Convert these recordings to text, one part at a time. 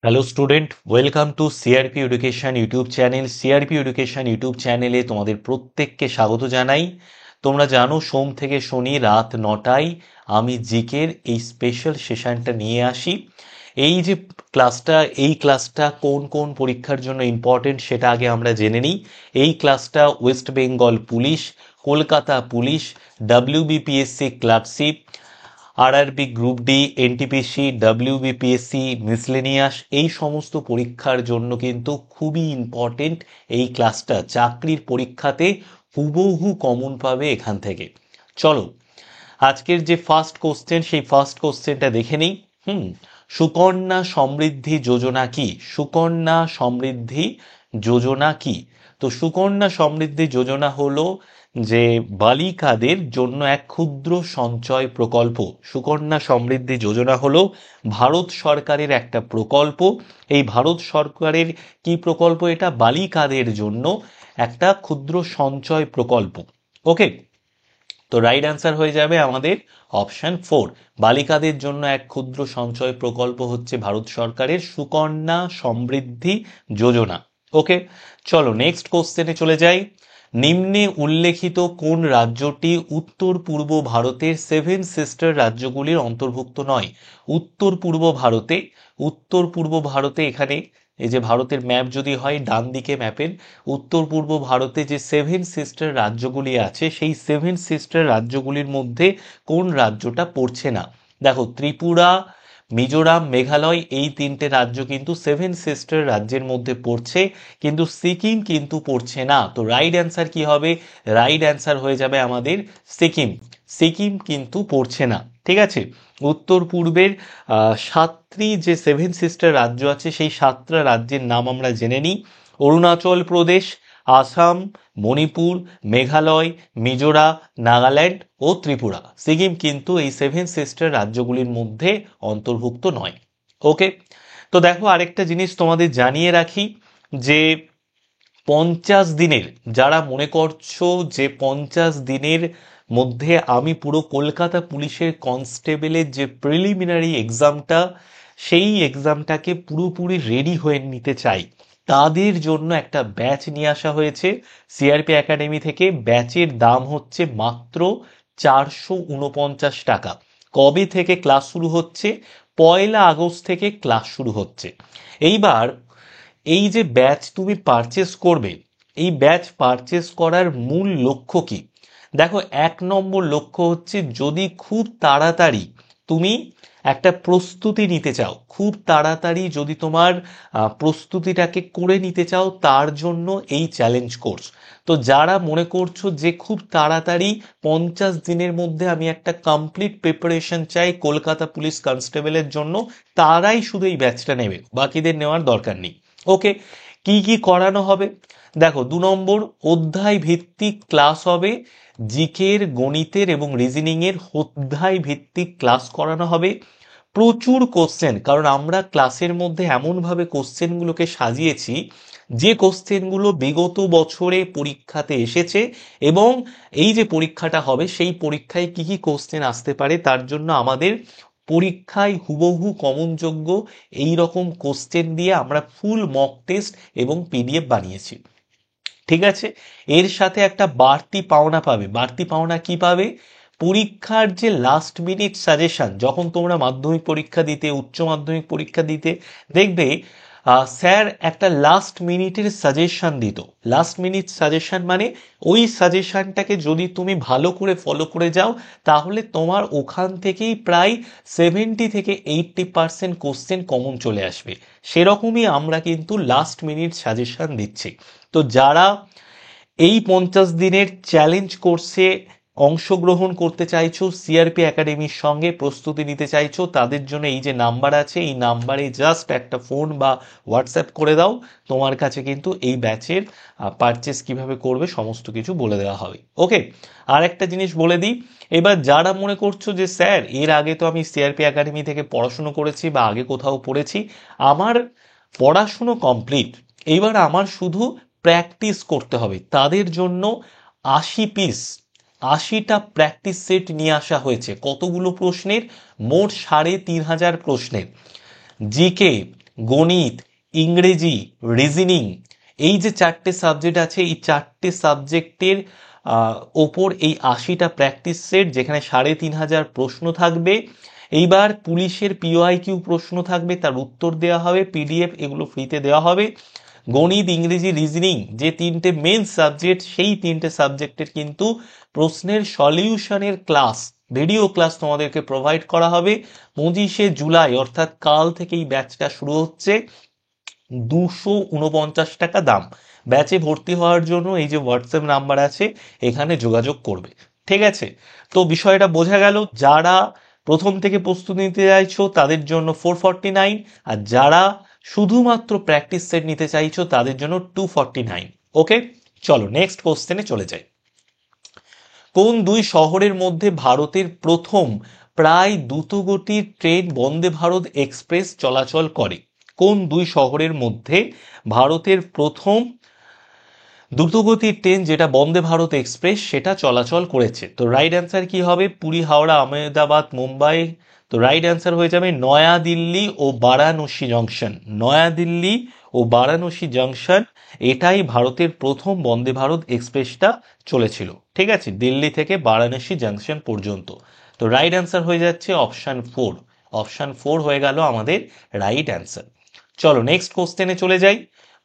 Hello student, welcome to CRP education YouTube channel. CRP education YouTube চ্যানেলে তোমাদের প্রত্যেককে স্বাগত জানাই। তোমরা জানো সোম থেকে শনি রাত 9টায় আমি জিকের এই স্পেশাল সেশনটা নিয়ে আসি। এই যে এই ক্লাসটা কোন কোন পরীক্ষার জন্য ইম্পর্টেন্ট সেটা আগে আমরা জেনে নিই। এই ক্লাসটা West Bengal police, Kolkata police, WBPSC clerkship, RRB group D, NTPC, WBPSC miscellaneous এই সমস্ত পরীক্ষার জন্য কিন্তু খুবই ইম্পর্টেন্ট। এই ক্লাসটা চাকরির পরীক্ষাতে হুবহু কমন পাবে এখান থেকে। চলো আজকের যে ফার্স্ট কোশ্চেন সেই ফার্স্ট কোশ্চেনটা দেখে নিই। সুকন্যা সমৃদ্ধি যোজনা কি? সুকন্যা সমৃদ্ধি যোজনা কি? তো সুকন্যা সমৃদ্ধি যোজনা হলো যে বালিকাদের জন্য এক ক্ষুদ্র সঞ্চয় প্রকল্প। সুকন্যা সমৃদ্ধি যোজনা হলো ভারত সরকারের একটা প্রকল্প। এই ভারত সরকারের কি প্রকল্প? এটা বালিকাদের জন্য একটা ক্ষুদ্র সঞ্চয় প্রকল্প। ওকে, তো রাইট অ্যান্সার হয়ে যাবে আমাদের অপশন 4। বালিকাদের জন্য এক ক্ষুদ্র সঞ্চয় প্রকল্প হচ্ছে ভারত সরকারের সুকন্যা সমৃদ্ধি যোজনা। ওকে, চলো নেক্সট কোশ্চেনে চলে যাই। নিম্নে উল্লেখিত কোন রাজ্যটি উত্তর পূর্ব ভারতের সেভেন সিস্টার রাজ্যগুলির অন্তর্ভুক্ত নয়? উত্তর পূর্ব ভারতে এখানে এই যে ভারতের ম্যাপ যদি হয় ডান দিকে ম্যাপের উত্তর পূর্ব ভারতে যে সেভেন সিস্টার রাজ্যগুলি আছে সেই সেভেন সিস্টার রাজ্যগুলির মধ্যে কোন রাজ্যটা পড়ছে না? দেখো, ত্রিপুরা, মিজোরাম, মেঘালয় এই তিনটে রাজ্য কিন্তু সেভেন সিস্টার রাজ্যের মধ্যে পড়ছে, কিন্তু সিকিম কিন্তু পড়ছে না। তো রাইট অ্যান্সার কি হবে? রাইট অ্যান্সার হয়ে যাবে আমাদের সিকিম। সিকিম কিন্তু পড়ছে না। ঠিক আছে, উত্তর পূর্বের সাতটি যে সেভেন সিস্টার রাজ্য আছে সেই সাতটা রাজ্যের নাম আমরা জেনে নিই। অরুণাচল প্রদেশ, আসাম, মণিপুর, মেঘালয়, মিজোরাম, নাগাল্যান্ড ও ত্রিপুরা। সিকিম কিন্তু এই সেভেন সিস্টার রাজ্যগুলির মধ্যে অন্তর্ভুক্ত নয়। ওকে, তো দেখো আরেকটা জিনিস তোমাদের জানিয়ে রাখি যে 50 দিনের, যারা মনে করছো যে 50 দিনের মধ্যে আমি পুরো কলকাতা পুলিশের কনস্টেবলের যে প্রিলিমিনারি এক্সামটা সেই এক্সামটাকে পুরোপুরি রেডি হয়ে নিতে চাই, তাদের জন্য একটা ব্যাচ নিয়ে আসা হয়েছে সিআরপি একাডেমি থেকে। ব্যাচের দাম হচ্ছে মাত্র 449 টাকা। কবে থেকে ক্লাস শুরু হচ্ছে? 1 আগস্ট থেকে ক্লাস শুরু হচ্ছে। এইবার এই যে ব্যাচ তুমি পারচেস করবে, এই ব্যাচ পারচেস করার মূল লক্ষ্য কি? দেখো, 1 নম্বর লক্ষ্য হচ্ছে যদি খুব তাড়াতাড়ি তুমি একটা প্রস্তুতি নিতে চাও, খুব তাড়াতাড়ি যদি তোমার প্রস্তুতিটাকে করে নিতে চাও, তার জন্য এই চ্যালেঞ্জ কোর্স। তো যারা মনে করছো যে খুব তাড়াতাড়ি 50 দিনের মধ্যে আমি একটা কমপ্লিট প্রিপারেশন চাই কলকাতা পুলিশ কনস্টেবলের জন্য, তারাই শুধু এই ব্যাচটা নেবে, বাকিদের নেওয়ার দরকার নেই। ওকে, কি কি করানো হবে? দেখো, 2 নম্বর অধ্যায় ভিত্তিক ক্লাস হবে। জিকের, গণিতের এবং রিজনিং এর অধ্যায় ভিত্তিক ক্লাস করানো হবে। প্রচুর কোশ্চেন, কারণ আমরা ক্লাসের মধ্যে এমনভাবে কোশ্চেনগুলোকে সাজিয়েছি যে কোশ্চেনগুলো বিগত বছরে পরীক্ষাতে এসেছে, এবং এই যে পরীক্ষাটা হবে সেই পরীক্ষায় কি কি কোশ্চেন আসতে পারে তার জন্য আমাদের পরীক্ষায় হুবহু কমনযোগ্য এই রকম কোশ্চেন দিয়ে আমরা ফুল মক টেস্ট এবং পিডিএফ বানিয়েছি। ঠিক আছে, এর সাথে একটা বাড়তি পাওনা পাবে। বাড়তি পাওনা কি পাবে? পরীক্ষার যে লাস্ট মিনিট সাজেশন, যখন তোমরা মাধ্যমিক পরীক্ষা দিতে, উচ্চ মাধ্যমিক পরীক্ষা দিতে, দেখবে স্যার একটা লাস্ট মিনিটের সাজেশন দিত। লাস্ট মিনিট সাজেশন মানে ওই সাজেশনটাকে যদি তুমি ভালো করে ফলো করে যাও, তাহলে তোমার ওখান থেকেই প্রায় 70 থেকে 80% কোশ্চেন কমন চলে আসবে। সেরকমই আমরা কিন্তু লাস্ট মিনিট সাজেশন দিচ্ছি। তো যারা এই 50 দিনের চ্যালেঞ্জ কোর্সে অংশগ্রহণ করতে চাইছো, সিআরপি একাডেমির সঙ্গে প্রস্তুতি নিতে চাইছো, তাদের জন্য এই যে নাম্বার আছে এই নাম্বারে জাস্ট একটা ফোন বা হোয়াটসঅ্যাপ করে দাও, তোমার কাছে কিন্তু এই ব্যাচের পারচেস কিভাবে করবে সমস্ত কিছু বলে দেওয়া হবে। ওকে, আর একটা জিনিস বলে দিই, এবার যারা মনে করছো যে স্যার এর আগে তো আমি সিআরপি একাডেমি থেকে পড়াশুনো করেছি বা আগে কোথাও পড়েছি, আমার পড়াশুনো কমপ্লিট, এবার আমার শুধু প্র্যাকটিস করতে হবে, তাদের জন্য 80 পিস, 80টা প্র্যাকটিস সেট নিয়ে আসা হয়েছে। কতগুলো প্রশ্নের? মোট 3500 প্রশ্নের। জিকে, গণিত, ইংরেজি, রিজনিং, এই যে চারটে সাবজেক্ট আছে, এই চারটে সাবজেক্টের ওপর এই 80টা প্র্যাকটিস সেট, যেখানে 3500 প্রশ্ন থাকবে। এইবার পুলিশের পিওআইকিউ প্রশ্ন থাকবে, তার উত্তর দেওয়া হবে, পিডিএফ এগুলো ফ্রিতে দেওয়া হবে। গণিত, ইংরেজি, রিজনিং যে তিনটে মেন সাবজেক্ট, সেই তিনটে সাবজেক্টের কিন্তু প্রশ্নের সলিউশনের ক্লাস, ভিডিও ক্লাস তোমাদেরকে প্রোভাইড করা হবে। 25শে জুলাই অর্থাৎ কাল থেকে এই ব্যাচটা শুরু হচ্ছে। 249 টাকা দাম। ব্যাচে ভর্তি হওয়ার জন্য এই যে হোয়াটসঅ্যাপ নাম্বার আছে, এখানে যোগাযোগ করবে। ঠিক আছে, তো বিষয়টা বোঝা গেল। যারা প্রথম থেকে প্রস্তুতি নিতে চাইছো তাদের জন্য 449, আর যারা শুধুমাত্র প্র্যাকটিস সেট নিতে চাইছো তাদের জন্য 249। ওকে, চলো নেক্সট কোশ্চেনে চলে যাই। কোন দুই শহরের মধ্যে ভারতের প্রথম প্রায় দ্রুতগতির ট্রেন বন্দে ভারত এক্সপ্রেস চলাচল করে? কোন দুই শহরের মধ্যে ভারতের প্রথম দ্রুতগতির ট্রেন যেটা বন্দে ভারত এক্সপ্রেস সেটা চলাচল করেছে? তো রাইট অ্যান্সার কি হবে? পুরী, হাওড়া, আহমেদাবাদ, মুম্বাই। তো রাইট অ্যান্সার হয়ে যাবে নয়াদিল্লি ও বারাণসী জংশন। নয়াদিল্লি ও বারাণসী জংশন, এটাই ভারতের প্রথম বন্দে ভারত এক্সপ্রেসটা চলেছিল। ঠিক আছে, দিল্লি থেকে বারাণসী জংশন পর্যন্ত। তো রাইট অ্যান্সার হয়ে যাচ্ছে অপশন 4। অপশন 4 হয়ে গেল আমাদের রাইট অ্যান্সার। চলো নেক্সট কোশ্চেনে চলে যাই।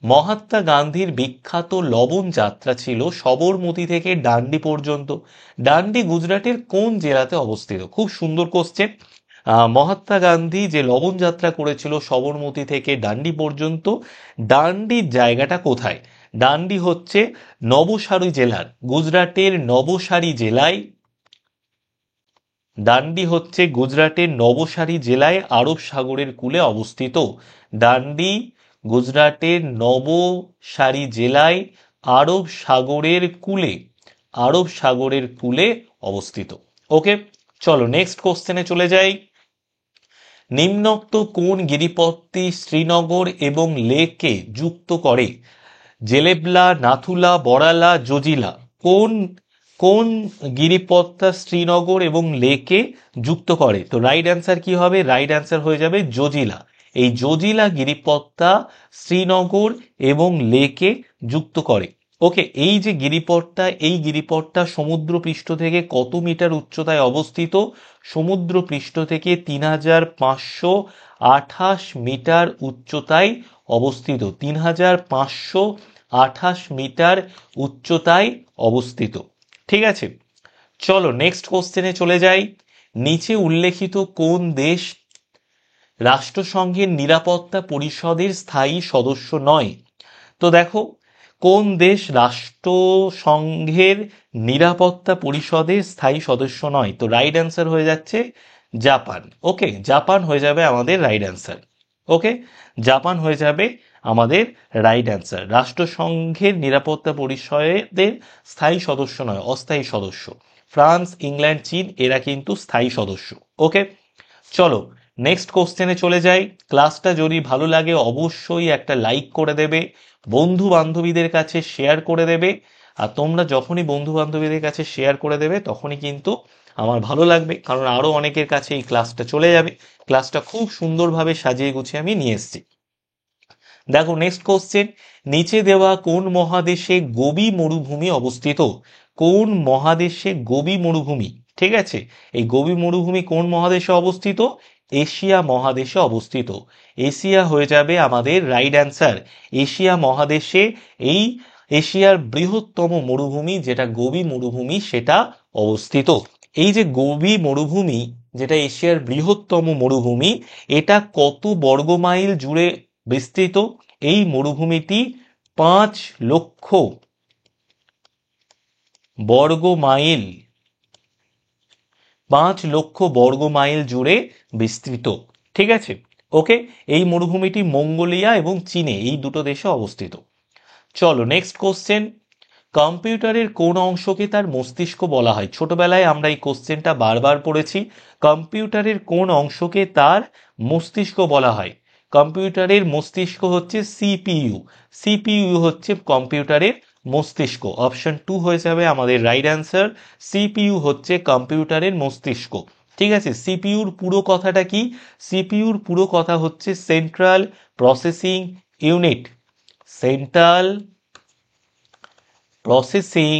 মহাত্মা গান্ধীর বিখ্যাত লবণ যাত্রা ছিল সবরমতী থেকে ডান্ডি পর্যন্ত। ডান্ডি গুজরাটের কোন জেলাতে অবস্থিত? খুব সুন্দর কোশ্চেন। মহাত্মা গান্ধী যে লবণ যাত্রা করেছিল সবরমতী থেকে ডান্ডি পর্যন্ত, ডান্ডির জায়গাটা কোথায়? ডান্ডি হচ্ছে নবসারী জেলার, গুজরাটের নবসারী জেলায়। ডান্ডি হচ্ছে গুজরাটের নবসারী জেলায় আরব সাগরের কূলে অবস্থিত। ডান্ডি গুজরাটের নবসারী জেলায় আরব সাগরের কূলে, আরব সাগরের কূলে অবস্থিত। ওকে, চলো নেক্সট কোশ্চেনে চলে যাই। নিম্নোক্ত কোন গিরিপথটি শ্রীনগর এবং লেকে যুক্ত করে? জেলেবলা, নাথুলা, বড়ালা, জজিলা। কোন কোন গিরিপথটা শ্রীনগর এবং লেকে যুক্ত করে? তো রাইট অ্যান্সার কি হবে? রাইট অ্যান্সার হয়ে যাবে জজিলা। এই জজিলা গিরিপথটা শ্রীনগর এবং লেকে যুক্ত করে। ওকে, এই যে গিরিপথটা, এই গিরিপথটা সমুদ্রপৃষ্ঠ থেকে কত মিটার উচ্চতায় অবস্থিত? সমুদ্রপৃষ্ঠ থেকে 3528 মিটার উচ্চতায় অবস্থিত। 3528 মিটার উচ্চতায় অবস্থিত। ঠিক আছে, চলো নেক্সট কোশ্চেনে চলে যাই। নিচে উল্লেখিত কোন দেশ রাষ্ট্রসংঘের নিরাপত্তা পরিষদের স্থায়ী সদস্য নয়? তো দেখো, কোন দেশ রাষ্ট্রসংঘের নিরাপত্তা পরিষদের স্থায়ী সদস্য নয়? তো রাইট অ্যান্সার হয়ে যাচ্ছে জাপান। ওকে, জাপান হয়ে যাবে আমাদের রাইট অ্যান্সার। ওকে, জাপান হয়ে যাবে আমাদের রাইট অ্যান্সার। রাষ্ট্রসংঘের নিরাপত্তা পরিষদের স্থায়ী সদস্য নয়, অস্থায়ী সদস্য। ফ্রান্স, ইংল্যান্ড, চীন এরা কিন্তু স্থায়ী সদস্য। ওকে, চলো নেক্সট কোশ্চেনে চলে যাই। ক্লাসটা যদি ভালো লাগে অবশ্যই একটা লাইক করে দেবে, বন্ধু বান্ধবীদের কাছে শেয়ার করে দেবে। আর তোমরা যখনই বন্ধু বান্ধবীদের কাছে শেয়ার করে দেবে তখনই কিন্তু আমার ভালো লাগবে, কারণ আরো অনেকের কাছে এই ক্লাসটা চলে যাবে। ক্লাসটা খুব সুন্দরভাবে সাজিয়ে গুছিয়ে আমি নিয়ে এসেছি। দেখো নেক্সট কোশ্চেন, নিচে দেওয়া কোন মহাদেশে গোবি মরুভূমি অবস্থিত? কোন মহাদেশে গোবি মরুভূমি? ঠিক আছে, এই গোবি মরুভূমি কোন মহাদেশে অবস্থিত? এশিয়া মহাদেশে অবস্থিত। এশিয়া হয়ে যাবে আমাদের রাইট অ্যান্সার। এশিয়া মহাদেশে এই এশিয়ার বৃহত্তম মরুভূমি যেটা গোবি মরুভূমি সেটা অবস্থিত। এই যে গোবি মরুভূমি, যেটা এশিয়ার বৃহত্তম মরুভূমি, এটা কত বর্গ মাইল জুড়ে বিস্তৃত? এই মরুভূমিটি 5 লক্ষ বর্গ মাইল, 5 লক্ষ বর্গ মাইল জুড়ে বিস্তৃত। ঠিক আছে, ওকে, এই মরুভূমিটি মঙ্গোলিয়া এবং চীনে, এই দুটো দেশে অবস্থিত। চলো নেক্সট কোশ্চেন। কম্পিউটারের কোন অংশকে তার মস্তিষ্ক বলা হয়? ছোটবেলায় আমরা এই কোশ্চেনটা বারবার পড়েছি। কম্পিউটারের কোন অংশকে তার মস্তিষ্ক বলা হয়? কম্পিউটারের মস্তিষ্ক হচ্ছে সিপিইউ। সিপিইউ হচ্ছে কম্পিউটারের মস্তিষ্ক। অপশন 2 হয়ে যাবে আমাদের রাইট অ্যান্সার। সিপিইউ হচ্ছে কম্পিউটারের মস্তিষ্ক। ঠিক আছে, সিপিইউর পুরো কথাটা কি? সিপিইউর পুরো কথা হচ্ছে central processing unit. Central processing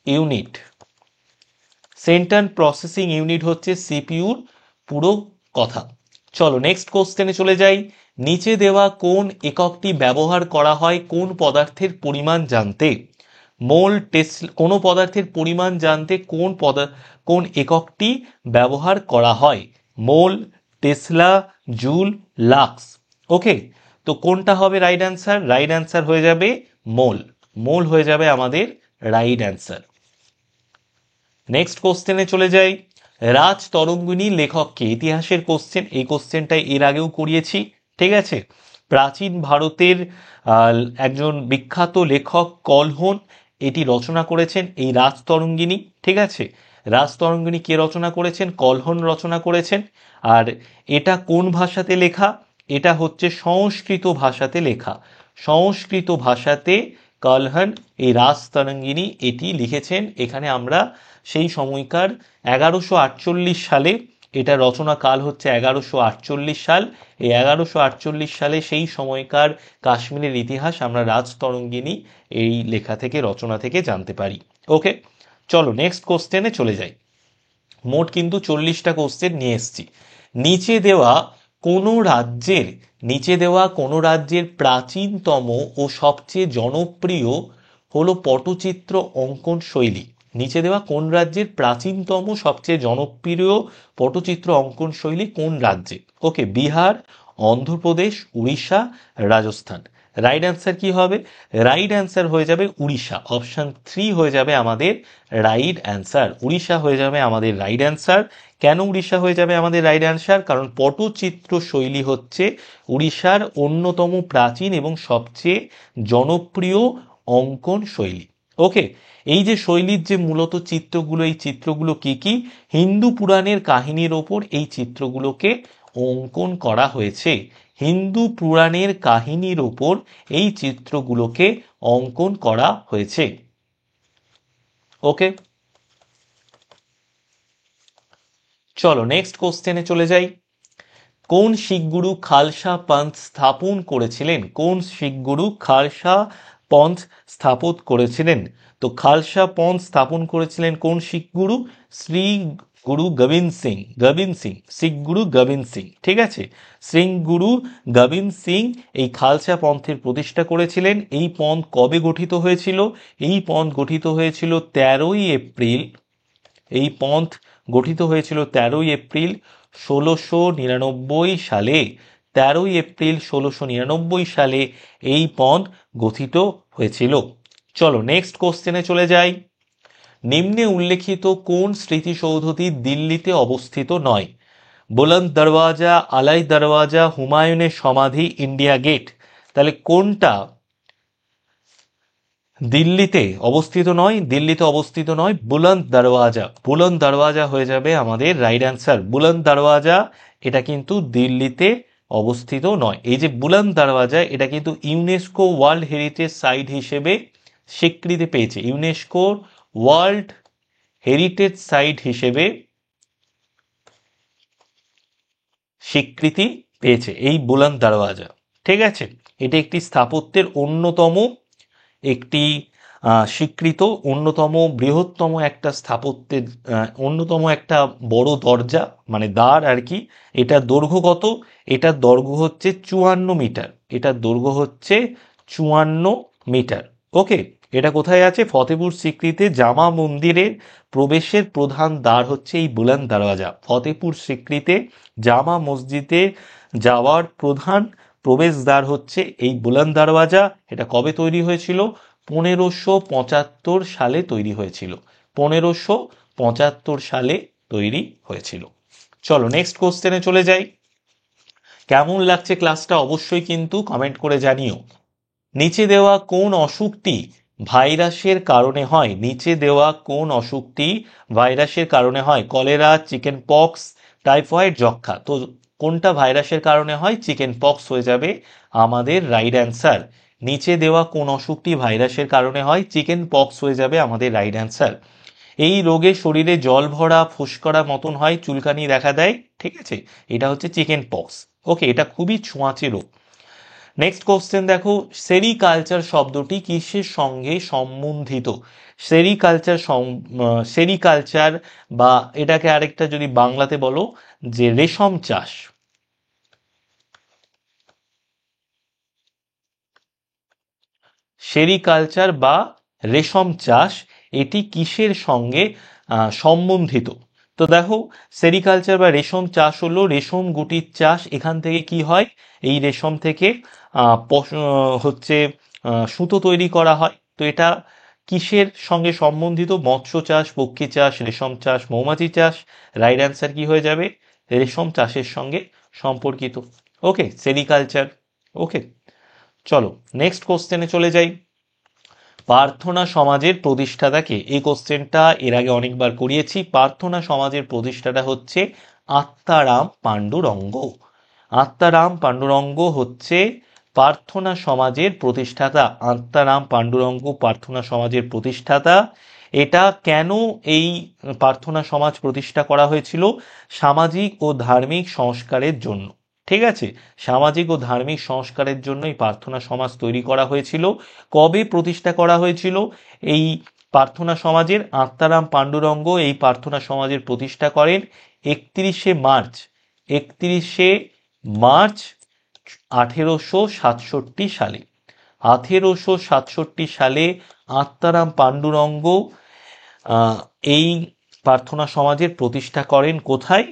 unit. Central processing unit হচ্ছে সিপিইউর পুরো কথা। চলো নেক্সট কোশ্চেনে চলে যাই। নিচে দেওয়া কোন এককটি ব্যবহার করা হয় কোন পদার্থের পরিমাণ জানতে? মোল, টেসলা। কোনো পদার্থের পরিমাণ জানতে কোন এককটি ব্যবহার করা হয়? মোল, টেসলা, জুল, লাক্স। ওকে, তো কোনটা হবে রাইট অ্যান্সার? রাইট অ্যান্সার হয়ে যাবে মোল। মোল হয়ে যাবে আমাদের রাইট অ্যান্সার। নেক্সট কোশ্চেনে চলে যাই। রাজ তরঙ্গিনী লেখককে, ইতিহাসের কোশ্চেন, এই কোশ্চেনটা এর আগেও করিয়েছি। ঠিক আছে, প্রাচীন ভারতের একজন বিখ্যাত লেখক কলহন এটি রচনা করেছেন, এই রাজ তরঙ্গিনী। ঠিক আছে, রাজ তরঙ্গিনী কে রচনা করেছেন? কলহন রচনা করেছেন। আর এটা কোন ভাষাতে লেখা? এটা হচ্ছে সংস্কৃত ভাষাতে লেখা। সংস্কৃত ভাষাতে কলহন এই রাজ তরঙ্গিনী এটি লিখেছেন। এখানে আমরা সেই সময়কার 1148 সালে, এটা রচনা কাল হচ্ছে 1148 সাল। এই 1148 সালে সেই সময়কার কাশ্মীরের ইতিহাস আমরা রাজ তরঙ্গিনী এই লেখা থেকে, রচনা থেকে জানতে পারি। ওকে, চলো নেক্সট কোশ্চেনে চলে যাই। মোট কিন্তু 40টা কোশ্চেন নিয়ে এসছি। নিচে দেওয়া কোনো রাজ্যের প্রাচীনতম ও সবচেয়ে জনপ্রিয় হলো পটচিত্র অঙ্কন শৈলী। নিচে দেওয়া কোন রাজ্যের প্রাচীনতম সবচেয়ে জনপ্রিয় পটচিত্র অঙ্কন শৈলী কোন রাজ্যে? ওকে, বিহার, অন্ধ্রপ্রদেশ, উড়িষ্যা, রাজস্থান। রাইট অ্যান্সার কি হবে? রাইট অ্যান্সার হয়ে যাবে উড়িষ্যা। অপশন 3 হয়ে যাবে আমাদের রাইট অ্যান্সার। উড়িষ্যা হয়ে যাবে আমাদের রাইট অ্যান্সার। কেন উড়িষ্যা হয়ে যাবে আমাদের রাইট অ্যান্সার? কারণ পটচিত্র শৈলী হচ্ছে উড়িষ্যার অন্যতম প্রাচীন এবং সবচেয়ে জনপ্রিয় অঙ্কন শৈলী। ওকে, এই যে শৈলীর যে মূলত চিত্রগুলো, এই চিত্রগুলো কি কি? হিন্দু পুরাণের কাহিনীর ওপর এই চিত্রগুলোকে অঙ্কন করা হয়েছে। হিন্দু পুরাণের কাহিনীর ওপর এই চিত্রগুলোকে অঙ্কন করা হয়েছে। ওকে, চলো নেক্সট কোশ্চেনে চলে যাই। কোন শিখ গুরু খালসা পন্থ স্থাপন করেছিলেন? কোন শিখ গুরু খালসা পন্থ স্থাপন করেছিলেন? তো খালসা পন্থ স্থাপন করেছিলেন কোন শিখ গুরু? শ্রী গুরু গোবিন্দ সিং। শিখ গুরু গোবিন্দ সিং। ঠিক আছে, সিং গুরু গোবিন্দ সিং এই খালসা পন্থের প্রতিষ্ঠা করেছিলেন। এই পন্থ কবে গঠিত হয়েছিল? এই পন্থ গঠিত হয়েছিল 13ই এপ্রিল। এই পন্থ গঠিত হয়েছিল 13ই এপ্রিল 1699 সালে। 13ই এপ্রিল 1699 সালে এই পন্থ গঠিত হয়েছিল। চলো নেক্সট কোশ্চেনে চলে যাই। নিম্নে উল্লেখিত কোন স্মৃতিসৌধটি দিল্লিতে অবস্থিত নয়? বুলন্দ দরওয়াজা, আলাই দরওয়াজা, হুমায়ুনের সমাধি, ইন্ডিয়া গেট। তাহলে কোনটা দিল্লিতে অবস্থিত নয়? দিল্লিতে অবস্থিত নয় বুলন্দ দরওয়াজা। বুলন্দ দরওয়াজা হয়ে যাবে আমাদের রাইট অ্যান্সার। বুলন্দ দরওয়াজা এটা কিন্তু দিল্লিতে অবস্থিত নয়। এই যে বুলন্দ দরওয়াজা এটা কিন্তু ইউনেস্কো ওয়ার্ল্ড হেরিটেজ সাইট হিসেবে স্বীকৃতি পেয়েছে। ইউনেস্কো ওয়ার্ল্ড হেরিটেজ সাইট হিসেবে স্বীকৃতি পেয়েছে এই বুলন্দ দরওয়াজা। ঠিক আছে, এটি একটি স্থাপত্যের একটি স্বীকৃত অন্যতম বৃহত্তম একটা স্থাপত্যের অন্যতম একটা বড় দরজা, মানে দ্বার আর কি। এটার দৈর্ঘ্য কত? এটার দৈর্ঘ্য হচ্ছে 54 মিটার। এটার দৈর্ঘ্য হচ্ছে 54 মিটার। ওকে, এটা কোথায় আছে? ফতেপুর সিক্রিতে জামা মন্দিরের প্রবেশের প্রধান দ্বার হচ্ছে এই বুলন্দ দরওয়াজা। ফতেপুর সিক্রিতে জামা মসজিদে যাওয়ার প্রধান প্রবেশদ্বার হচ্ছে এই বুলন্দ দরওয়াজা। এটা কবে তৈরি হয়েছিল? 1575 সালে তৈরি হয়েছিল। 1575 সালে তৈরি হয়েছিল। চলো নেক্সট কোশ্চেনে চলে যাই। কেমন লাগছে ক্লাসটা অবশ্যই কিন্তু কমেন্ট করে জানিও। নিচে দেওয়া কোন অসুখটি ভাইরাসের কারণে হয়? নিচে দেওয়া কোন অসুখটি ভাইরাসের কারণে হয়? কলেরা, চিকেন পক্স, টাইফয়েড, যক্ষা। তো কোনটা ভাইরাসের কারণে হয়? চিকেন পক্স হয়ে যাবে আমাদের রাইট অ্যান্সার। নিচে দেওয়া কোন অসুখটি ভাইরাসের কারণে হয়? চিকেন পক্স হয়ে যাবে আমাদের রাইট অ্যান্সার। এই রোগে শরীরে জল ভরা ফুসকরা মতন হয়, চুলকানি দেখা দেয়, ঠিক আছে, এটা হচ্ছে চিকেন পক্স। ওকে, এটা খুবই ছোঁয়াচে রোগ। নেক্সট কোশ্চেন দেখো, সেরিকালচার শব্দটি কিসের সঙ্গে সম্বন্ধিত? সেরিকালচার, সেরিকালচার বা এটাকে আরেকটা যদি বাংলাতে বলো যে রেশম চাষ, সেরিকালচার বা রেশম চাষ এটি কিসের সঙ্গে সম্বন্ধিত? তো দেখো, সেরিকালচার বা রেশম চাষ হলো রেশম গুটির চাষ। এখান থেকে কি হয়, এই রেশম থেকে হচ্ছে সুতো তৈরি করা হয়। তো এটা কিসের সঙ্গে সম্বন্ধিত? মৎস্য চাষ, পক্ষী চাষ, রেশম চাষ, মৌমাছি চাষ। রাইট অ্যান্সার কি হয়ে যাবে? রেশম চাষের সঙ্গে সম্পর্কিত। ওকে, সেরিকালচার। ওকে, চলো নেক্সট কোশ্চেনে চলে যাই। প্রার্থনা সমাজের প্রতিষ্ঠাতাকে, এই কোশ্চেনটা এর আগে অনেকবার করিয়েছি। প্রার্থনা সমাজের প্রতিষ্ঠাতা হচ্ছে আত্মারাম পাণ্ডুরঙ্গ। আত্মারাম পাণ্ডুরঙ্গ হচ্ছে প্রার্থনা সমাজের প্রতিষ্ঠাতা। আত্মারাম পাণ্ডুরঙ্গ প্রার্থনা সমাজের প্রতিষ্ঠাতা। এটা কেন এই প্রার্থনা সমাজ প্রতিষ্ঠা করা হয়েছিল? সামাজিক ও ধার্মিক সংস্কারের জন্য। ঠিক আছে, সামাজিক ও ধার্মিক সংস্কারের জন্য এই প্রার্থনা সমাজ তৈরি করা হয়েছিল। কবে প্রতিষ্ঠা করা হয়েছিল এই প্রার্থনা সমাজের? আত্মারাম পাণ্ডুরঙ্গ এই প্রার্থনা সমাজের প্রতিষ্ঠা করেন 31শে মার্চ, 31শে মার্চ 1867 সালে। 1867 সালে আত্মারাম পাণ্ডুরঙ্গ এই প্রার্থনা সমাজের প্রতিষ্ঠা করেন। কোথায়?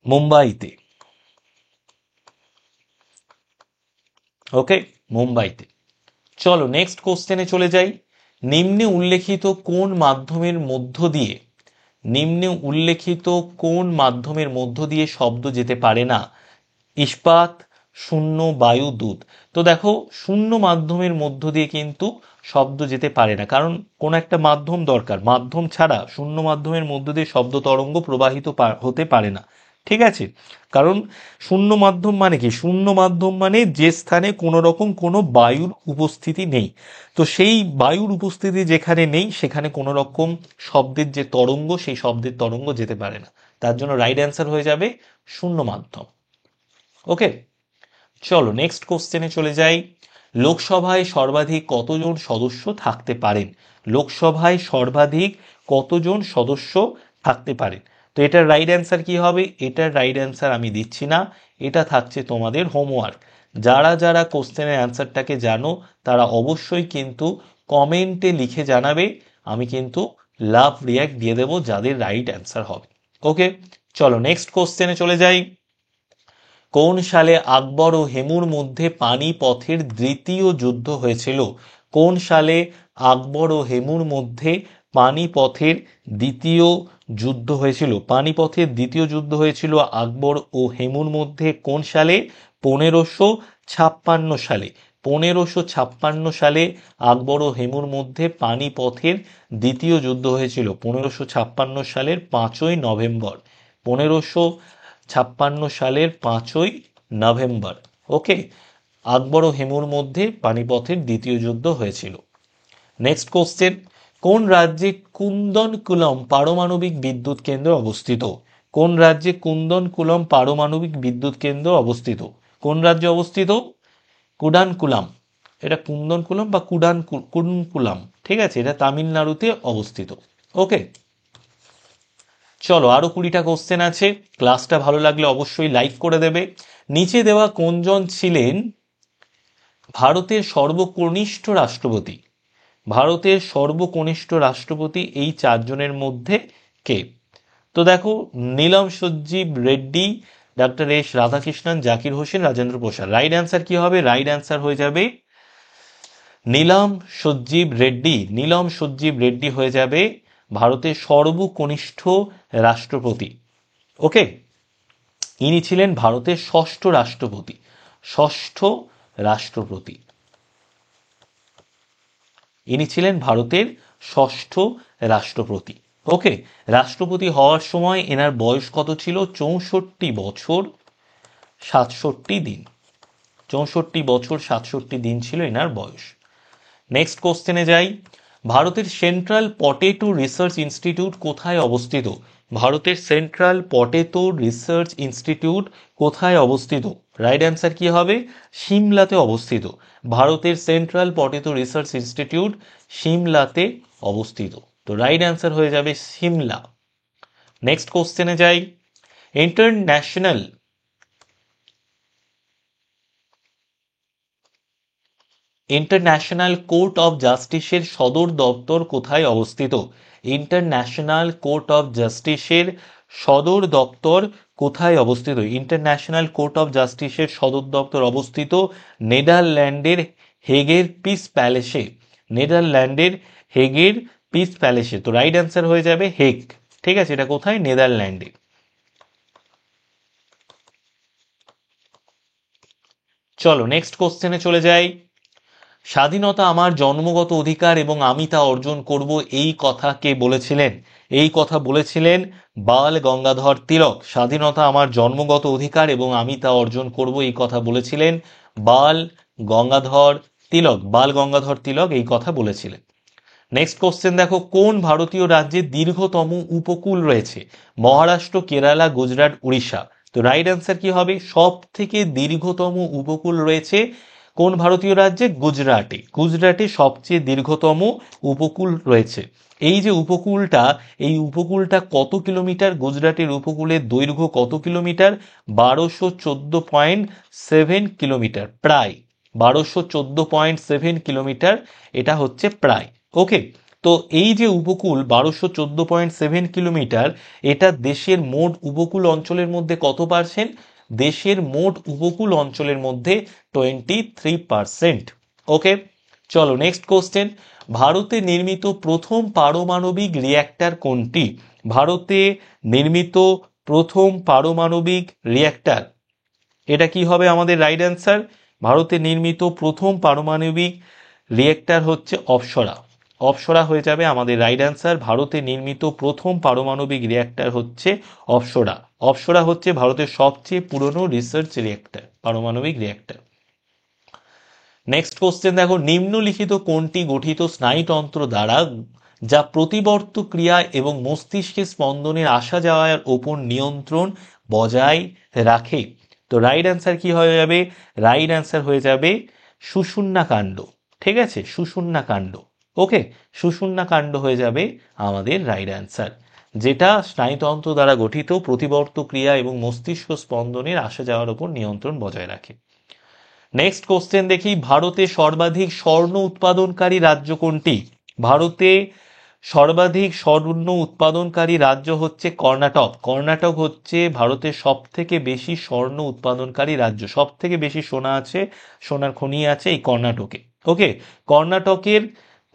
মুম্বাইতে। ওকে, মুম্বাইতে। চলো নেক্সট কোশ্চেনে চলে যাই। নিম্নে উল্লেখিত কোন মাধ্যমের মধ্য দিয়ে, নিম্নে উল্লেখিত কোন মাধ্যমের মধ্য দিয়ে শব্দ যেতে পারে না? ইস্পাত, শূন্য, বায়ু, দুধ। তো দেখো, শূন্য মাধ্যমের মধ্য দিয়ে কিন্তু শব্দ যেতে পারে না, কারণ কোন একটা মাধ্যম দরকার। মাধ্যম ছাড়া শূন্য মাধ্যমের মধ্য দিয়ে শব্দ তরঙ্গ প্রবাহিত হতে পারে না। ঠিক আছে, কারণ শূন্য মাধ্যম মানে কি? শূন্য মাধ্যম মানে যে স্থানে কোনো রকম কোনো বায়ুর উপস্থিতি নেই। তো সেই বায়ুর উপস্থিতি যেখানে নেই সেখানে কোনো রকম শব্দের যে তরঙ্গ, সেই শব্দের তরঙ্গ যেতে পারে না। তার জন্য রাইট অ্যান্সার হয়ে যাবে শূন্য মাধ্যম। ওকে, চলো নেক্সট কোশ্চেনে চলে যাই। লোকসভায় সর্বাধিক কতজন সদস্য থাকতে পারেন? লোকসভায় সর্বাধিক কতজন সদস্য থাকতে পারেন? তো এটার রাইট অ্যান্সার কি হবে? এটার রাইট অ্যান্সার আমি দিচ্ছি না, এটা থাকছে তোমাদের হোমওয়ার্ক। যারা যারা কোশ্চেনের অ্যান্সারটাকে জানো তারা অবশ্যই কিন্তু কমেন্টে লিখে জানাবে। আমি কিন্তু লাভ রিয়াক্ট দিয়ে দেবো যাদের রাইট অ্যান্সার হবে। ওকে, চলো নেক্সট কোশ্চেনে চলে যাই। কোন সালে আকবর ও হেমুর মধ্যে পানিপথের দ্বিতীয় যুদ্ধ হয়েছিল? কোন সালে আকবর ও হেমুর মধ্যে পানিপথের দ্বিতীয় যুদ্ধ হয়েছিল? পানিপথের দ্বিতীয় যুদ্ধ হয়েছিল আকবর ও হেমুর মধ্যে কোন সালে? 1556 সালে। 1556 সালে আকবর ও হেমুর মধ্যে পানিপথের দ্বিতীয় যুদ্ধ হয়েছিল। 1556 সালের 5ই নভেম্বর। 1556 সালের 5ই নভেম্বর। ওকে, আকবর ও হেমুর মধ্যে পানিপথের দ্বিতীয় যুদ্ধ হয়েছিল। নেক্সট কোশ্চেন, কোন রাজ্যে কুন্দনকুলম পারমাণবিক বিদ্যুৎ কেন্দ্র অবস্থিত? কোন রাজ্যে কুন্দনকুলম পারমাণবিক বিদ্যুৎ কেন্দ্র অবস্থিত? কোন রাজ্যে অবস্থিত? কুডানকুলাম। এটা কুন্দনকুলম বা কুডনকুলাম, ঠিক আছে, এটা তামিলনাড়ুতে অবস্থিত। ওকে, চলো আরো 20টা কোশ্চেন আছে। ক্লাসটা ভালো লাগলে অবশ্যই লাইক করে দেবে। নিচে দেওয়া কোনজন ছিলেন ভারতের সর্বকনিষ্ঠ রাষ্ট্রপতি? ভারতের সর্বকনিষ্ঠ রাষ্ট্রপতি এই চারজনের মধ্যে কে? তো দেখো, Neelam Sanjeev Reddy, doctor S Radhakrishnan, Zakir Hossain, Rajendra Prasad. Right answer কি হবে? রাইট অ্যান্সার হয়ে যাবে নীলম সঞ্জীব রেড্ডি। নীলম সঞ্জীব রেড্ডি হয়ে যাবে ভারতের সর্বকনিষ্ঠ রাষ্ট্রপতি। ওকে, ইনি ছিলেন ভারতের ষষ্ঠ রাষ্ট্রপতি। ষষ্ঠ রাষ্ট্রপতি, ইনি ছিলেন ভারতের ষষ্ঠ রাষ্ট্রপতি। ওকে, রাষ্ট্রপতি হওয়ার সময় এনার বয়স কত ছিল? 64 বছর 67 দিন। 64 বছর 67 দিন ছিল এনার বয়স। নেক্সট কোশ্চেনে যাই। ভারতের সেন্ট্রাল পটেটো রিসার্চ ইনস্টিটিউট কোথায় অবস্থিত? ভারতের সেন্ট্রাল পটেটো রিসার্চ ইনস্টিটিউট কোথায় অবস্থিত? রাইট অ্যান্সার কি হবে? সিমলাতে অবস্থিত। ভারতের সেন্ট্রাল পটেটো রিসার্চ ইনস্টিটিউট সিমলাতে অবস্থিত। তো রাইট অ্যান্সার হয়ে যাবে সিমলা। নেক্সট কোশ্চেনে যাই। ইন্টারন্যাশনাল ইন্টারন্যাশনাল কোর্ট অফ জাস্টিসের সদর দপ্তর কোথায় অবস্থিত? ইন্টারন্যাশনাল কোর্ট অফ জাস্টিসের সদর দপ্তর কোথায় অবস্থিত? ইন্টারন্যাশনাল কোর্ট অফ জাস্টিসের সদর দপ্তর অবস্থিত নেদারল্যান্ডের হেগের পিস প্যালেসে। নেদারল্যান্ডের হেগের পিস প্যালেসে। তো রাইট অ্যান্সার হয়ে যাবে হেগ। ঠিক আছে, এটা কোথায়? নেদারল্যান্ডে। চলো নেক্সট কোশ্চেনে চলে যাই। স্বাধীনতা আমার জন্মগত অধিকার এবং আমি তা অর্জন করব, এই কথা কে বলেছিলেন? এই কথা বলেছিলেন বাল গঙ্গাধর তিলক। স্বাধীনতা আমার জন্মগত অধিকার এবং আমি তা অর্জন করব, এই কথা বলেছিলেন বাল গঙ্গাধর তিলক। বাল গঙ্গাধর তিলক এই কথা বলেছিলেন। নেক্সট কোশ্চেন দেখো, কোন ভারতীয় রাজ্যে দীর্ঘতম উপকূল রয়েছে? মহারাষ্ট্র, কেরালা, গুজরাট, উড়িষ্যা। তো রাইট অ্যান্সার কি হবে? সব থেকে দীর্ঘতম উপকূল রয়েছে কোন ভারতীয় রাজ্যে? গুজরাটে। গুজরাটে সবচেয়ে দীর্ঘতম উপকূল রয়েছে। এই যে উপকূলটা, এই উপকূলটা কত কিলোমিটার? গুজরাটের উপকূলের দৈর্ঘ্য কত কিলোমিটার? 1214.7 কিলোমিটার, প্রায় 1214.7 কিলোমিটার। এটা হচ্ছে প্রায়। ওকে, তো এই যে উপকূল 1214.7 কিলোমিটার, এটা দেশের মোট উপকূল অঞ্চলের মধ্যে কত পার্সেন্ট? দেশের মোট উপকূল অঞ্চলের মধ্যে 23%। ওকে, চলো নেক্সট কোশ্চেন। ভারতে নির্মিত প্রথম পারমাণবিক রিঅ্যাক্টর কোনটি? ভারতে নির্মিত প্রথম পারমাণবিক রিঅ্যাক্টর, এটা কি হবে আমাদের রাইট অ্যান্সার? ভারতে নির্মিত প্রথম পারমাণবিক রিঅ্যাক্টর হচ্ছে অপ্সরা। অপ্সরা হয়ে যাবে আমাদের রাইট অ্যান্সার। ভারতে নির্মিত প্রথম পারমাণবিক রিঅ্যাক্টর হচ্ছে অপ্সরা। অপ্সরা হচ্ছে ভারতের সবচেয়ে পুরনো রিসার্চ রিঅ্যাক্টর, পারমাণবিক রিঅ্যাক্টর। নেক্সট কোশ্চেন দেখো, নিম্নলিখিত কোনটি গঠিত স্নায়ুতন্ত্র দ্বারা যা প্রতিবর্ত ক্রিয়া এবং মস্তিষ্কের স্পন্দনের আসা যাওয়ার ওপর নিয়ন্ত্রণ বজায় রাখে? তো রাইট অ্যান্সার কি হয়ে যাবে? রাইট অ্যান্সার হয়ে যাবে সুষুম্না কাণ্ড। ঠিক আছে, সুষুম্না কাণ্ড। ওকে, সুষুম্না কাণ্ড হয়ে যাবে আমাদের রাইট অ্যান্সার, যেটা স্নায়ুতন্ত্র দ্বারা গঠিত, প্রতিবর্ত ক্রিয়া এবং মস্তিষ্ক স্পন্দনের আসা যাওয়ার উপর নিয়ন্ত্রণ বজায় রাখে। নেক্সট কোশ্চেন দেখি, ভারতে সর্বাধিক স্বর্ণ উৎপাদনকারী রাজ্য কোনটি? ভারতে সর্বাধিক স্বর্ণ উৎপাদনকারী রাজ্য হচ্ছে কর্ণাটক। কর্ণাটক হচ্ছে ভারতের সব থেকে বেশি স্বর্ণ উৎপাদনকারী রাজ্য। সব থেকে বেশি সোনা আছে, সোনার খনি আছে এই কর্ণাটকে। ওকে, কর্ণাটকের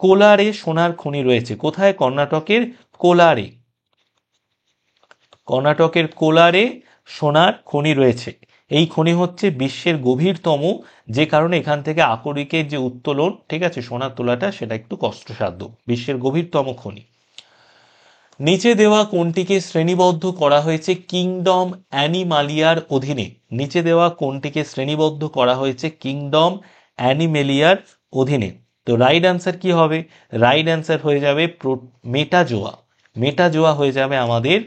কোলারে সোনার খনি রয়েছে। কোথায়? কর্ণাটকের কোলারে। কর্ণাটকের কোলারে সোনার খনি রয়েছে। এই খনি হচ্ছে বিশ্বের গভীরতম, যে কারণে এখান থেকে আকরিকের যে উত্তোলন, ঠিক আছে, সোনার তোলাটা, সেটা একটু কষ্টসাধ্য। বিশ্বের গভীরতম খনি। নিচে দেওয়া কোনটিকে শ্রেণীবদ্ধ করা হয়েছে কিংডম অ্যানিমালিয়ার অধীনে? নিচে দেওয়া কোনটিকে শ্রেণীবদ্ধ করা হয়েছে কিংডম অ্যানিমেলিয়ার অধীনে? তো রাইট অ্যান্সার কি হবে? রাইট অ্যান্সার হয়ে যাবে মেটাজোয়া। মেটাজোয়া হয়ে যাবে আমাদের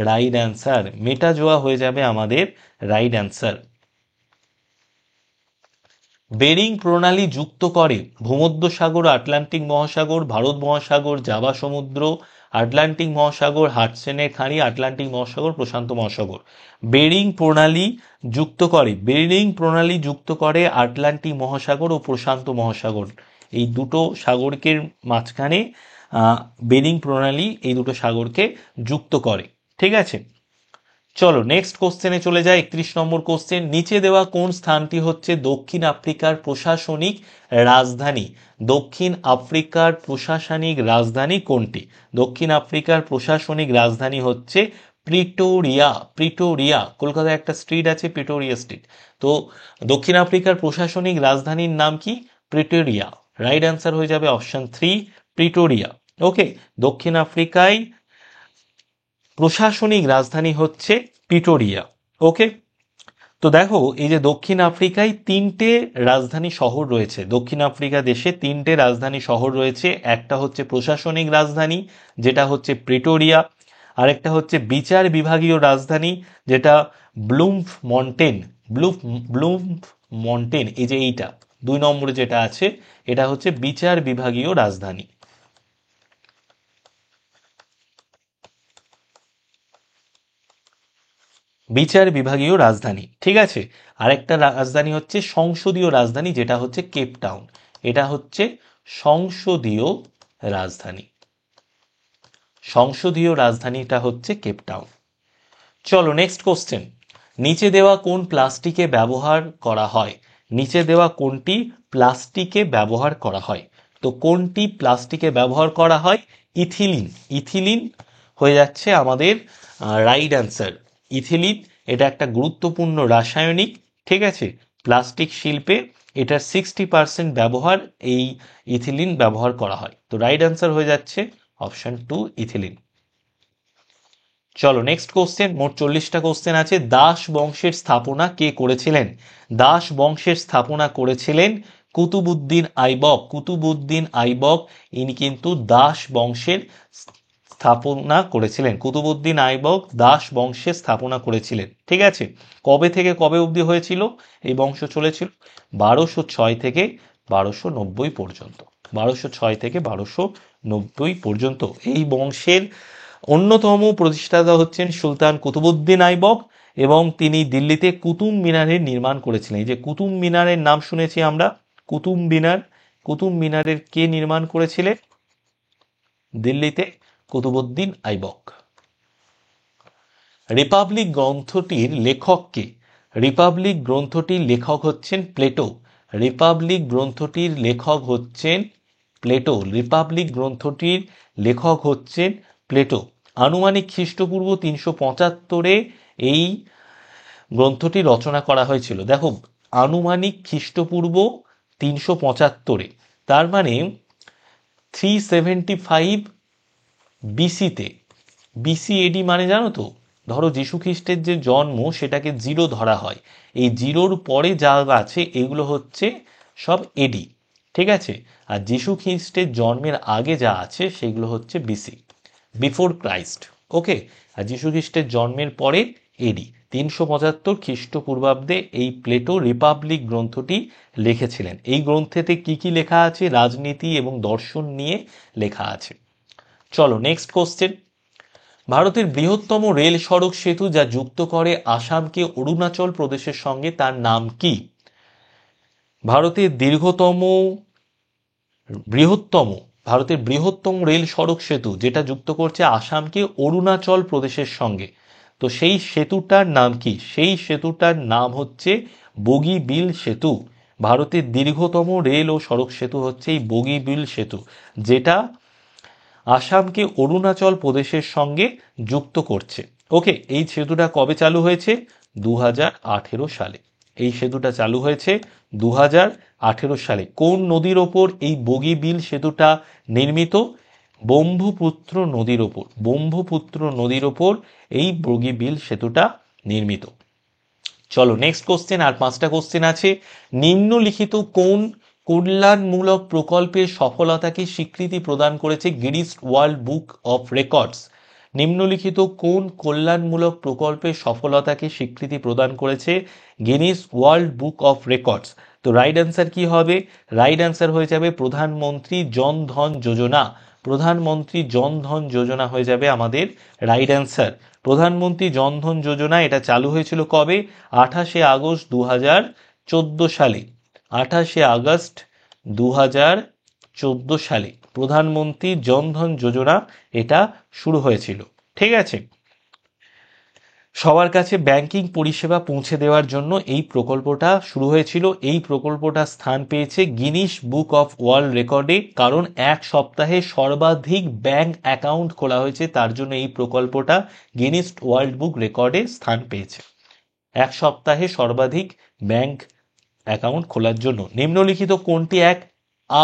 রাইট অ্যান্সার। মেটাজোয়া হয়ে যাবে আমাদের রাইট অ্যান্সার। বেরিং প্রণালী যুক্ত করে ভূমধ্যসাগর, আটলান্টিক মহাসাগর, ভারত মহাসাগর, জাভা সমুদ্র, আটলান্টিক মহাসাগর, হাডসনের খাঁড়ি, আটলান্টিক মহাসাগর, প্রশান্ত মহাসাগর। বেরিং প্রণালী যুক্ত করে, বেরিং প্রণালী যুক্ত করে আটলান্টিক মহাসাগর ও প্রশান্ত মহাসাগর, এই দুটো সাগরকে মাঝখানে বেরিং প্রণালী এই দুটো সাগরকে যুক্ত করে। ঠিক আছে, চলো নেক্সট কোশ্চেনে চলে যায়। 31 নম্বর কোশ্চেন, নিচে দেওয়া কোন স্থানটি হচ্ছে দক্ষিণ আফ্রিকার প্রশাসনিক রাজধানী? দক্ষিণ আফ্রিকার প্রশাসনিক রাজধানী কোনটি? দক্ষিণ আফ্রিকার প্রশাসনিক রাজধানী হচ্ছে প্রিটোরিয়া। প্রিটোরিয়া, কলকাতায় একটা স্ট্রিট আছে প্রিটোরিয়া স্ট্রিট। তো দক্ষিণ আফ্রিকার প্রশাসনিক রাজধানীর নাম কি? প্রিটোরিয়া। রাইট অ্যান্সার হয়ে যাবে অপশন 3, প্রিটোরিয়া। ওকে, দক্ষিণ আফ্রিকায় প্রশাসনিক রাজধানী হচ্ছে প্রিটোরিয়া। ওকে, তো দেখো এই যে দক্ষিণ আফ্রিকায় তিনটে রাজধানী শহর রয়েছে, দক্ষিণ আফ্রিকা দেশে তিনটে রাজধানী শহর রয়েছে। একটা হচ্ছে প্রশাসনিক রাজধানী যেটা হচ্ছে প্রিটোরিয়া, আরেকটা হচ্ছে বিচার বিভাগীয় রাজধানী যেটা ব্লুমফ মন্টেন, ব্লুমফ মন্টেন, এই যে এইটা 2 নম্বরে যেটা আছে এটা হচ্ছে বিচার বিভাগীয় রাজধানী। বিচার বিভাগীয় রাজধানী, ঠিক আছে। আরেকটা রাজধানী হচ্ছে সংসদীয় রাজধানী যেটা হচ্ছে কেপ টাউন, এটা হচ্ছে সংসদীয় রাজধানী, সংসদীয় রাজধানীটা হচ্ছে কেপ টাউন। চলো নেক্সট কোশ্চেন, নিচে দেওয়া কোন প্লাস্টিকে ব্যবহার করা হয়? নিচে দেওয়া কোনটি প্লাস্টিকে ব্যবহার করা হয়? তো কোনটি প্লাস্টিকে ব্যবহার করা হয়? ইথিলিন, ইথিলিন হয়ে যাচ্ছে আমাদের রাইট অ্যান্সার। ইথিলিন এটা একটা গুরুত্বপূর্ণ রাসায়নিক, ঠিক আছে। প্লাস্টিক শিল্পে এটার 60% ব্যবহার এই ইথিলিন ব্যবহার করা হয়। তো রাইট অ্যান্সার হয়ে যাচ্ছে অপশন 2 ইথিলিন। চলো নেক্সট কোশ্চেন, মোট 40টা কোশ্চেন আছে। দাস বংশের স্থাপনা কে করেছিলেন? দাস বংশের স্থাপনা করেছিলেন কুতুবউদ্দিন আইবক। কুতুবউদ্দিন আইবক ইনি কিন্তু দাস বংশের স্থাপনা করেছিলেন। কুতুবউদ্দিন আইবক দাস বংশের স্থাপনা করেছিলেন, ঠিক আছে। কবে থেকে কবে অবধি হয়েছিল এই বংশ চলেছিল? 1206 থেকে 1290 পর্যন্ত, 1206 থেকে 1290 পর্যন্ত। এই বংশের অন্যতম প্রতিষ্ঠাতা হচ্ছেন সুলতান কুতুবউদ্দিন আইবক এবং তিনি দিল্লিতে কুতুব মিনারের নির্মাণ করেছিলেন। এই যে কুতুব মিনারের নাম শুনেছি আমরা, কুতুব মিনার, কুতুব মিনারের কে নির্মাণ করেছিলেন? দিল্লিতে কুতুবউদ্দিন আইবক। রিপাবলিক গ্রন্থটির লেখক কে? রিপাবলিক গ্রন্থটির লেখক হচ্ছেন প্লেটো। রিপাবলিক গ্রন্থটির লেখক হচ্ছেন প্লেটো। রিপাবলিক গ্রন্থটির লেখক হচ্ছেন প্লেটো। আনুমানিক খ্রিস্টপূর্ব 375 এই গ্রন্থটি রচনা করা হয়েছিল। দেখো আনুমানিক খ্রিস্টপূর্ব 375, তার মানে 375 বিসিতে। বিসি এডি মানে জানো তো, ধরো যীশু খ্রিস্টের যে জন্ম সেটাকে 0 ধরা হয়, এই 0-র পরে যা আছে এগুলো হচ্ছে সব এডি, ঠিক আছে। আর যীশু খ্রিস্টের জন্মের আগে যা আছে সেগুলো হচ্ছে বিসি, বিফোর ক্রাইস্ট, ওকে। আর যীশু খ্রিস্টের জন্মের পরে এডি। 375 খ্রিস্টপূর্বাব্দে এই প্লেটো রিপাবলিক গ্রন্থটি লিখেছিলেন। এই গ্রন্থেতে কি কি লেখা আছে? রাজনীতি এবং দর্শন নিয়ে লেখা আছে। চলো নেক্সট কোশ্চেন, ভারতের বৃহত্তম রেল সড়ক সেতু যা যুক্ত করে আসামকে অরুণাচল প্রদেশের সঙ্গে তার নাম কি? ভারতের ভারতের বৃহত্তম রেল সড়ক সেতু যেটা যুক্ত করছে আসামকে অরুণাচল প্রদেশের সঙ্গে, তো সেই সেতুটার নাম কি? সেই সেতুটার নাম হচ্ছে বগিবিল সেতু। ভারতের দীর্ঘতম রেল ও সড়ক সেতু হচ্ছে এই বগিবিল সেতু, যেটা আসামকে অরুণাচল প্রদেশের সঙ্গে যুক্ত করছে, ওকে। এই সেতুটা কবে চালু হয়েছে? 2018 সালে। এই সেতুটা চালু হয়েছে 2018 সালে। কোন নদীর ওপর এই বগিবিল সেতুটা নির্মিত? ব্রহ্মপুত্র নদীর ওপর। ব্রহ্মপুত্র নদীর ওপর এই বগিবিল সেতুটা নির্মিত। চলো নেক্সট কোশ্চেন, আর 5টা কোশ্চেন আছে। নিম্নলিখিত কোন কল্যাণমূলক প্রকল্পের সফলতাকে স্বীকৃতি প্রদান করেছে Guinness world book of records? নিম্নলিখিত কোন কল্যাণমূলক প্রকল্পের সফলতাকে স্বীকৃতি প্রদান করেছে Guinness world book of records? তো রাইট অ্যান্সার কি হবে? রাইট অ্যান্সার হয়ে যাবে প্রধানমন্ত্রী জন ধন যোজনা। প্রধানমন্ত্রী জন ধন যোজনা হয়ে যাবে আমাদের রাইট অ্যান্সার। প্রধানমন্ত্রী জন ধন যোজনা এটা চালু হয়েছিল কবে? 28শে আগস্ট 2014 সালে। 28শে আগস্ট 2014 সালে প্রধানমন্ত্রী জন ধন যোজনা এটা শুরু হয়েছিল, ঠিক আছে। সবার কাছে ব্যাংকিং পরিষেবা পৌঁছে দেওয়ার জন্য এই প্রকল্পটা শুরু হয়েছিল। এই প্রকল্পটা স্থান পেয়েছে গিনিস বুক অফ ওয়ার্ল্ড রেকর্ডে, কারণ এক সপ্তাহে সর্বাধিক ব্যাংক অ্যাকাউন্ট খোলা হয়েছে, তার জন্য এই প্রকল্পটা গিনিস ওয়ার্ল্ড বুক রেকর্ডে স্থান পেয়েছে। এক সপ্তাহে সর্বাধিক ব্যাংক অ্যাকাউন্ট খোলার জন্য। নিম্নলিখিত কোনটি এক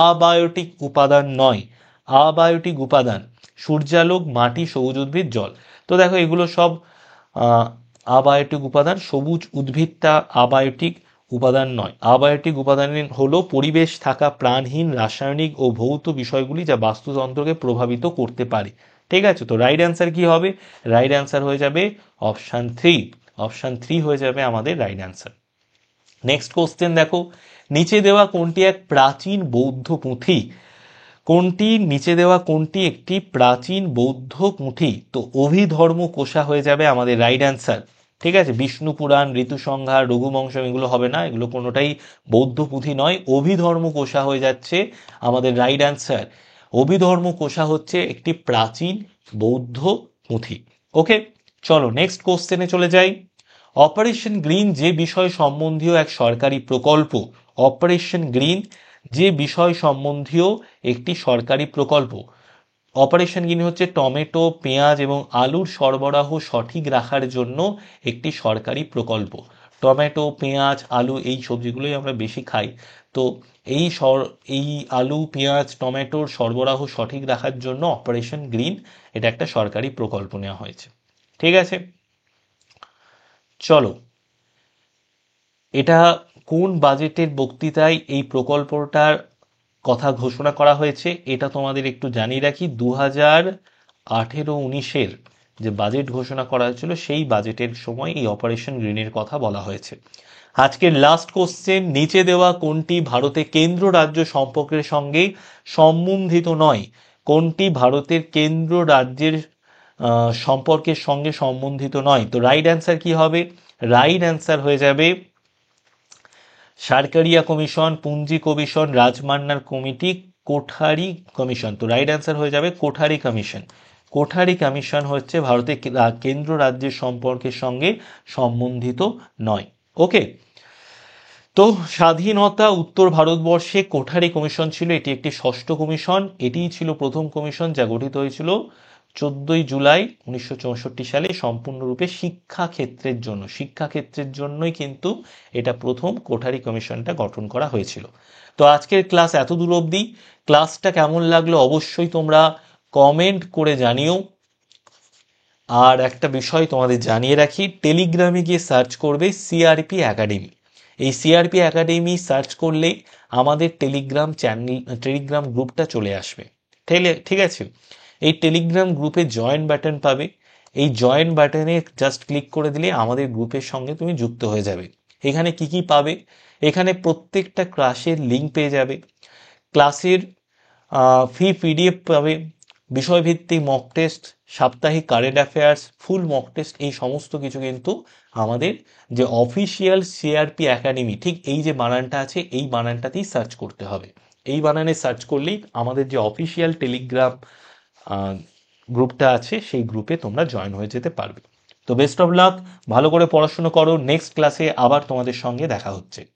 আবায়োটিক উপাদান নয়? আবায়োটিক উপাদান সূর্যালোক, মাটি, সবুজ উদ্ভিদ, জল। তো দেখো এগুলো সব আবায়োটিক উপাদান, সবুজ উদ্ভিদটা আবায়োটিক উপাদান নয়। আবায়োটিক উপাদান হলো পরিবেশ থাকা প্রাণহীন রাসায়নিক ও ভৌত বিষয়গুলি যা বাস্তুতন্ত্রকে প্রভাবিত করতে পারে। ঠিক আছে, তো রাইট অ্যান্সার কি হবে? রাইট অ্যান্সার হয়ে যাবে অপশান 3। অপশান 3 হয়ে যাবে আমাদের রাইট অ্যান্সার। নেক্সট কোশ্চেন দেখো, নিচে দেওয়া কোনটি এক প্রাচীন বৌদ্ধ পুঁথি? নিচে দেওয়া কোনটি একটি প্রাচীন বৌদ্ধ পুঁথি? তো অভিধর্ম কোষা হয়ে যাবে আমাদের রাইট অ্যান্সার। ঠিক আছে, বিষ্ণু পুরাণ, ঋতুসংহার, রঘুবংশম এগুলো হবে না, এগুলো কোনোটাই বৌদ্ধ পুঁথি নয়। অভিধর্ম কোষা হয়ে যাচ্ছে আমাদের রাইট অ্যান্সার। অভিধর্ম কোষা হচ্ছে একটি প্রাচীন বৌদ্ধ পুঁথি। ওকে, চলো নেক্সট কোশ্চেনে চলে যাই। অপারেশন গ্রিন যে বিষয় সম্বন্ধীয় এক সরকারি প্রকল্প। অপারেশন গ্রিন যে বিষয় সম্বন্ধীয় একটি সরকারি প্রকল্প। অপারেশন গ্রিন হচ্ছে টমেটো, পেঁয়াজ এবং আলুর সরবরাহ সঠিক রাখার জন্য একটি সরকারি প্রকল্প। টমেটো, পেঁয়াজ, আলু এই সবজিগুলোই আমরা বেশি খাই। তো এই আলু, পেঁয়াজ, টমেটোর সরবরাহ সঠিক রাখার জন্য অপারেশন গ্রিন এটা একটা সরকারি প্রকল্প নেওয়া হয়েছে। ঠিক আছে, চলো, এটা কোন বাজেটের বক্তৃতায় এই প্রকল্পটার কথা ঘোষণা করা হয়েছে এটা তোমাদের একটু জানিয়ে রাখি। 2018-19 যে বাজেট ঘোষণা করা হয়েছিল সেই বাজেটের সময় এই অপারেশন গ্রিনের কথা বলা হয়েছে। আজকের লাস্ট কোশ্চেন, নিচে দেওয়া কোনটি ভারতে কেন্দ্র রাজ্য সম্পর্কের সঙ্গে সম্বন্ধিত নয়? কোনটি ভারতের কেন্দ্র রাজ্যের সম্পর্কের সঙ্গে সম্বন্ধিত নয়? তো রাইট অ্যান্সার কি হবে? রাইট অ্যান্সার হয়ে যাবে Sarkaria commission, Punchhi commission, Rajamannar committee, Kothari commission. তো রাইট অ্যান্সার হয়ে যাবে কোঠারি কমিশন। কোঠারি কমিশন হচ্ছে ভারতের কেন্দ্র রাজ্যের সম্পর্কের সঙ্গে সম্বন্ধিত নয়। ওকে, তো স্বাধীনতা উত্তর ভারতবর্ষে কোঠারি কমিশন ছিল, এটি একটি ষষ্ঠ কমিশন। এটিই ছিল প্রথম কমিশন যা গঠিত হয়েছিল 14 জুলাই 1964 সালে সম্পূর্ণরূপে শিক্ষাক্ষেত্রের জন্যই কিন্তু এটা প্রথম কোঠারি কমিশনটা গঠন করা হয়েছিল। তো আজকের ক্লাস এত দূর অবধি। ক্লাসটা কেমন লাগলো অবশ্যই তোমরা কমেন্ট করে জানিও। আর একটা বিষয় তোমাদের জানিয়ে রাখি, টেলিগ্রামে গিয়ে সার্চ করবে সিআরপি একাডেমি। এই সিআরপি একাডেমি সার্চ করলে আমাদের টেলিগ্রাম গ্রুপটা চলে আসবে। ঠিক আছে, এই টেলিগ্রাম গ্রুপে জয়েন বাটন পাবে। এই জয়েন বাটনে জাস্ট ক্লিক করে দিলে আমাদের গ্রুপের সঙ্গে তুমি যুক্ত হয়ে যাবে। এখানে কি কি পাবে? এখানে প্রত্যেকটা ক্লাসের লিঙ্ক পেয়ে যাবে, ক্লাসের ফ্রি পিডিএফ পাবে, বিষয়ভিত্তিক মক টেস্ট, সাপ্তাহিক current affairs, full mock test, এই সমস্ত কিছু কিন্তু আমাদের যে অফিসিয়াল সিআরপি একাডেমি, ঠিক এই যে বানানটা আছে এই বানানটাতেই সার্চ করতে হবে। এই বানানে সার্চ করলেই আমাদের যে অফিসিয়াল টেলিগ্রাম গ্রুপটা আছে সেই গ্রুপে তোমরা জয়েন হয়ে যেতে পারবে। তো বেস্ট অফ লাক, ভালো করে পড়াশুনো করো। নেক্সট ক্লাসে আবার তোমাদের সঙ্গে দেখা হচ্ছে।